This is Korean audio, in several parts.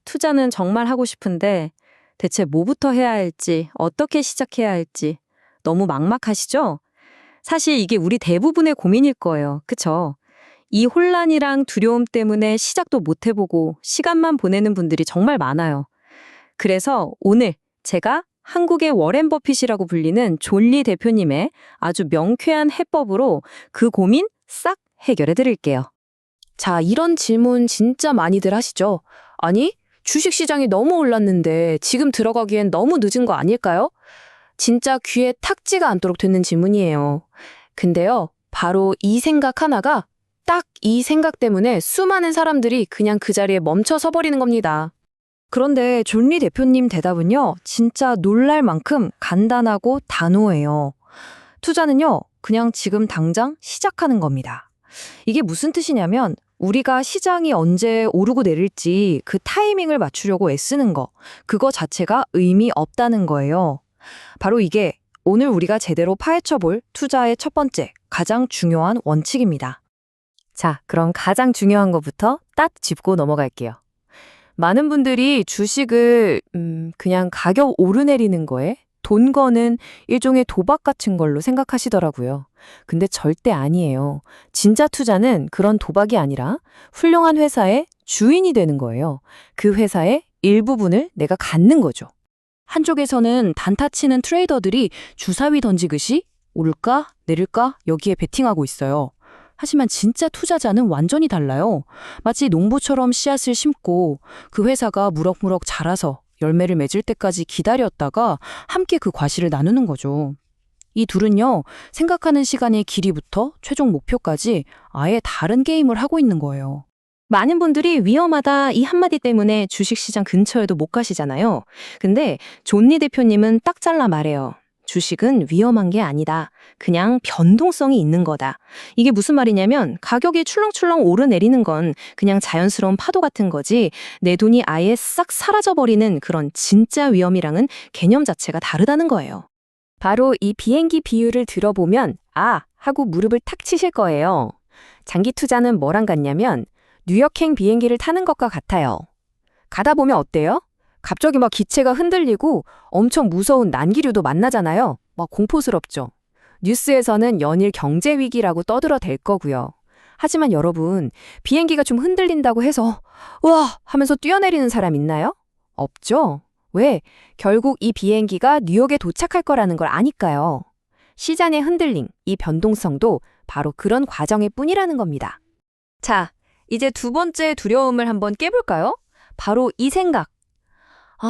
투자는 정말 하고 싶은데 대체 뭐부터 해야 할지, 어떻게 시작해야 할지 너무 막막하시죠? 사실 이게 우리 대부분의 고민일 거예요. 그쵸? 이 혼란이랑 두려움 때문에 시작도 못 해보고 시간만 보내는 분들이 정말 많아요. 그래서 오늘 제가 한국의 워렌 버핏이라고 불리는 존리 대표님의 아주 명쾌한 해법으로 그 고민 싹 해결해 드릴게요. 자, 이런 질문 진짜 많이들 하시죠? 아니, 주식시장이 너무 올랐는데 지금 들어가기엔 너무 늦은 거 아닐까요? 진짜 귀에 탁지가 않도록 듣는 질문이에요. 근데요, 바로 이 생각 하나가 딱 이 생각 때문에 수많은 사람들이 그냥 그 자리에 멈춰 서버리는 겁니다. 그런데 존리 대표님 대답은요, 진짜 놀랄 만큼 간단하고 단호해요. 투자는요, 그냥 지금 당장 시작하는 겁니다. 이게 무슨 뜻이냐면, 우리가 시장이 언제 오르고 내릴지 그 타이밍을 맞추려고 애쓰는 거, 그거 자체가 의미 없다는 거예요. 바로 이게 오늘 우리가 제대로 파헤쳐 볼 투자의 첫 번째, 가장 중요한 원칙입니다. 자, 그럼 가장 중요한 것부터 딱 짚고 넘어갈게요. 많은 분들이 주식을 그냥 가격 오르내리는 거에 돈 거는 일종의 도박 같은 걸로 생각하시더라고요. 근데 절대 아니에요. 진짜 투자는 그런 도박이 아니라 훌륭한 회사의 주인이 되는 거예요. 그 회사의 일부분을 내가 갖는 거죠. 한쪽에서는 단타 치는 트레이더들이 주사위 던지듯이 오를까 내릴까 여기에 베팅하고 있어요. 하지만 진짜 투자자는 완전히 달라요. 마치 농부처럼 씨앗을 심고 그 회사가 무럭무럭 자라서 열매를 맺을 때까지 기다렸다가 함께 그 과실을 나누는 거죠. 이 둘은요, 생각하는 시간의 길이부터 최종 목표까지 아예 다른 게임을 하고 있는 거예요. 많은 분들이 위험하다 이 한마디 때문에 주식시장 근처에도 못 가시잖아요. 근데 존리 대표님은 딱 잘라 말해요. 주식은 위험한 게 아니다. 그냥 변동성이 있는 거다. 이게 무슨 말이냐면 가격이 출렁출렁 오르내리는 건 그냥 자연스러운 파도 같은 거지 내 돈이 아예 싹 사라져버리는 그런 진짜 위험이랑은 개념 자체가 다르다는 거예요. 바로 이 비행기 비유를 들어보면 하고 무릎을 탁 치실 거예요. 장기 투자는 뭐랑 같냐면 뉴욕행 비행기를 타는 것과 같아요. 가다 보면 어때요? 갑자기 막 기체가 흔들리고 엄청 무서운 난기류도 만나잖아요. 막 공포스럽죠. 뉴스에서는 연일 경제 위기라고 떠들어댈 거고요. 하지만 여러분, 비행기가 좀 흔들린다고 해서 우와 하면서 뛰어내리는 사람 있나요? 없죠. 왜? 결국 이 비행기가 뉴욕에 도착할 거라는 걸 아니까요. 시장의 흔들림, 이 변동성도 바로 그런 과정일 뿐이라는 겁니다. 자, 이제 두 번째 두려움을 한번 깨볼까요? 바로 이 생각.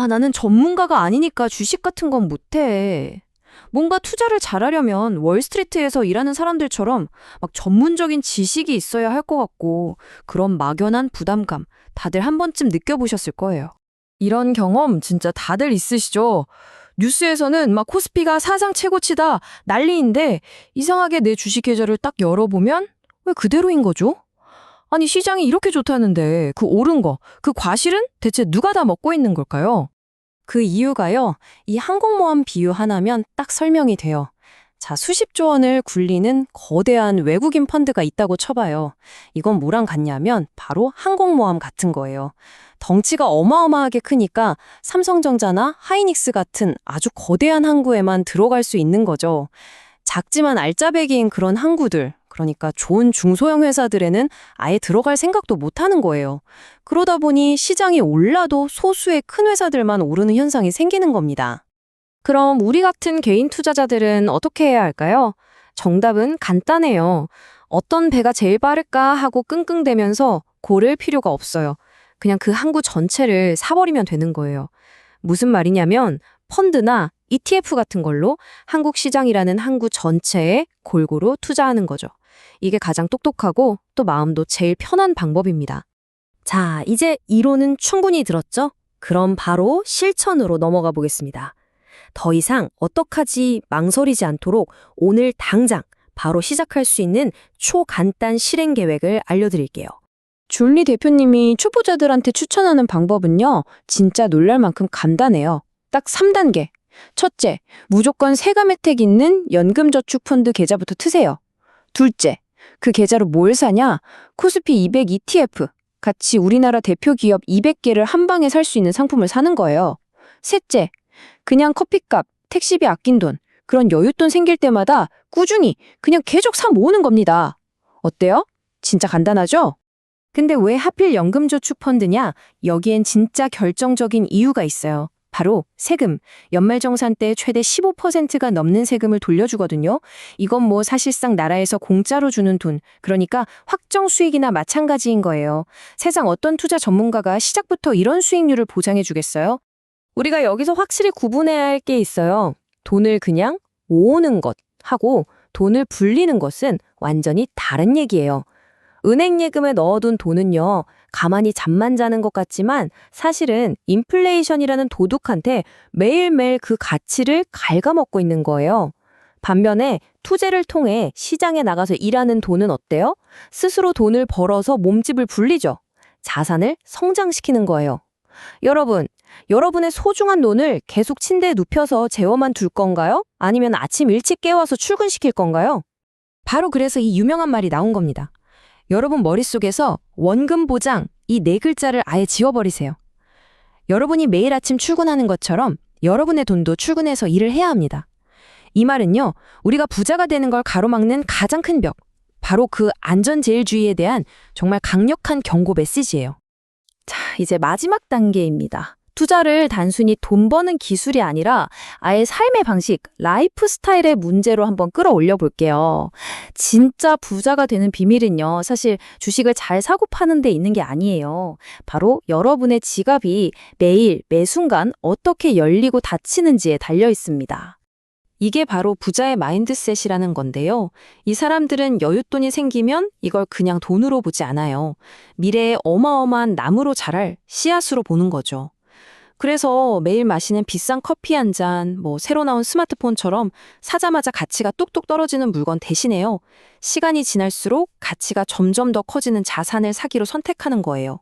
나는 전문가가 아니니까 주식 같은 건 못해. 뭔가 투자를 잘하려면 월스트리트에서 일하는 사람들처럼 막 전문적인 지식이 있어야 할 것 같고 그런 막연한 부담감 다들 한 번쯤 느껴보셨을 거예요. 이런 경험 진짜 다들 있으시죠? 뉴스에서는 막 코스피가 사상 최고치다 난리인데 이상하게 내 주식 계좌를 딱 열어보면 왜 그대로인 거죠? 아니 시장이 이렇게 좋다는데 그 오른 거, 그 과실은 대체 누가 다 먹고 있는 걸까요? 그 이유가요. 이 항공모함 비유 하나면 딱 설명이 돼요. 자, 수십조 원을 굴리는 거대한 외국인 펀드가 있다고 쳐봐요. 이건 뭐랑 같냐면 바로 항공모함 같은 거예요. 덩치가 어마어마하게 크니까 삼성전자나 하이닉스 같은 아주 거대한 항구에만 들어갈 수 있는 거죠. 작지만 알짜배기인 그런 항구들, 그러니까 좋은 중소형 회사들에는 아예 들어갈 생각도 못 하는 거예요. 그러다 보니 시장이 올라도 소수의 큰 회사들만 오르는 현상이 생기는 겁니다. 그럼 우리 같은 개인 투자자들은 어떻게 해야 할까요? 정답은 간단해요. 어떤 배가 제일 빠를까 하고 끙끙대면서 고를 필요가 없어요. 그냥 그 항구 전체를 사버리면 되는 거예요. 무슨 말이냐면 펀드나 ETF 같은 걸로 한국 시장이라는 항구 전체에 골고루 투자하는 거죠. 이게 가장 똑똑하고 또 마음도 제일 편한 방법입니다. 자, 이제 이론은 충분히 들었죠? 그럼 바로 실천으로 넘어가 보겠습니다. 더 이상 어떡하지 망설이지 않도록 오늘 당장 바로 시작할 수 있는 초간단 실행 계획을 알려드릴게요. 존리 대표님이 초보자들한테 추천하는 방법은요, 진짜 놀랄 만큼 간단해요. 딱 3단계. 첫째, 무조건 세금 혜택 있는 연금저축펀드 계좌부터 트세요. 둘째, 그 계좌로 뭘 사냐? 코스피 200 ETF, 같이 우리나라 대표 기업 200개를 한 방에 살 수 있는 상품을 사는 거예요. 셋째, 그냥 커피값, 택시비 아낀 돈, 그런 여윳돈 생길 때마다 꾸준히 그냥 계속 사 모으는 겁니다. 어때요? 진짜 간단하죠? 근데 왜 하필 연금저축펀드냐? 여기엔 진짜 결정적인 이유가 있어요. 바로 세금. 연말정산 때 최대 15%가 넘는 세금을 돌려주거든요. 이건 뭐 사실상 나라에서 공짜로 주는 돈, 그러니까 확정 수익이나 마찬가지인 거예요. 세상 어떤 투자 전문가가 시작부터 이런 수익률을 보장해 주겠어요? 우리가 여기서 확실히 구분해야 할 게 있어요. 돈을 그냥 모으는 것하고 돈을 불리는 것은 완전히 다른 얘기예요. 은행 예금에 넣어둔 돈은요, 가만히 잠만 자는 것 같지만 사실은 인플레이션이라는 도둑한테 매일매일 그 가치를 갉아먹고 있는 거예요. 반면에 투자를 통해 시장에 나가서 일하는 돈은 어때요? 스스로 돈을 벌어서 몸집을 불리죠. 자산을 성장시키는 거예요. 여러분, 여러분의 소중한 돈을 계속 침대에 눕혀서 재워만 둘 건가요? 아니면 아침 일찍 깨워서 출근시킬 건가요? 바로 그래서 이 유명한 말이 나온 겁니다. 여러분 머릿속에서 원금 보장 이 네 글자를 아예 지워버리세요. 여러분이 매일 아침 출근하는 것처럼 여러분의 돈도 출근해서 일을 해야 합니다. 이 말은요, 우리가 부자가 되는 걸 가로막는 가장 큰 벽, 바로 그 안전제일주의에 대한 정말 강력한 경고 메시지예요. 자, 이제 마지막 단계입니다. 투자를 단순히 돈 버는 기술이 아니라 아예 삶의 방식, 라이프 스타일의 문제로 한번 끌어올려 볼게요. 진짜 부자가 되는 비밀은요, 사실 주식을 잘 사고 파는 데 있는 게 아니에요. 바로 여러분의 지갑이 매일, 매 순간 어떻게 열리고 닫히는지에 달려 있습니다. 이게 바로 부자의 마인드셋이라는 건데요. 이 사람들은 여윳돈이 생기면 이걸 그냥 돈으로 보지 않아요. 미래에 어마어마한 나무로 자랄 씨앗으로 보는 거죠. 그래서 매일 마시는 비싼 커피 한 잔, 새로 나온 스마트폰처럼 사자마자 가치가 뚝뚝 떨어지는 물건 대신에요. 시간이 지날수록 가치가 점점 더 커지는 자산을 사기로 선택하는 거예요.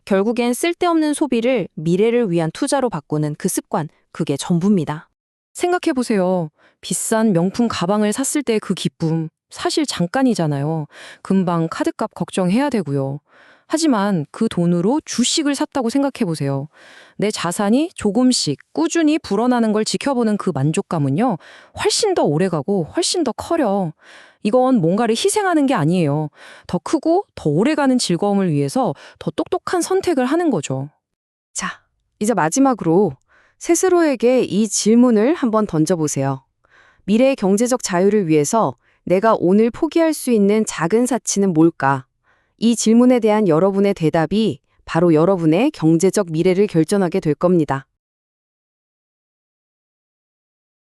결국엔 쓸데없는 소비를 미래를 위한 투자로 바꾸는 그 습관, 그게 전부입니다. 생각해보세요. 비싼 명품 가방을 샀을 때 그 기쁨, 사실 잠깐이잖아요. 금방 카드값 걱정해야 되고요. 하지만 그 돈으로 주식을 샀다고 생각해보세요. 내 자산이 조금씩 꾸준히 불어나는 걸 지켜보는 그 만족감은요, 훨씬 더 오래가고 훨씬 더 커요. 이건 뭔가를 희생하는 게 아니에요. 더 크고 더 오래가는 즐거움을 위해서 더 똑똑한 선택을 하는 거죠. 자, 이제 마지막으로 스스로에게 이 질문을 한번 던져보세요. 미래의 경제적 자유를 위해서 내가 오늘 포기할 수 있는 작은 사치는 뭘까? 이 질문에 대한 여러분의 대답이 바로 여러분의 경제적 미래를 결정하게 될 겁니다.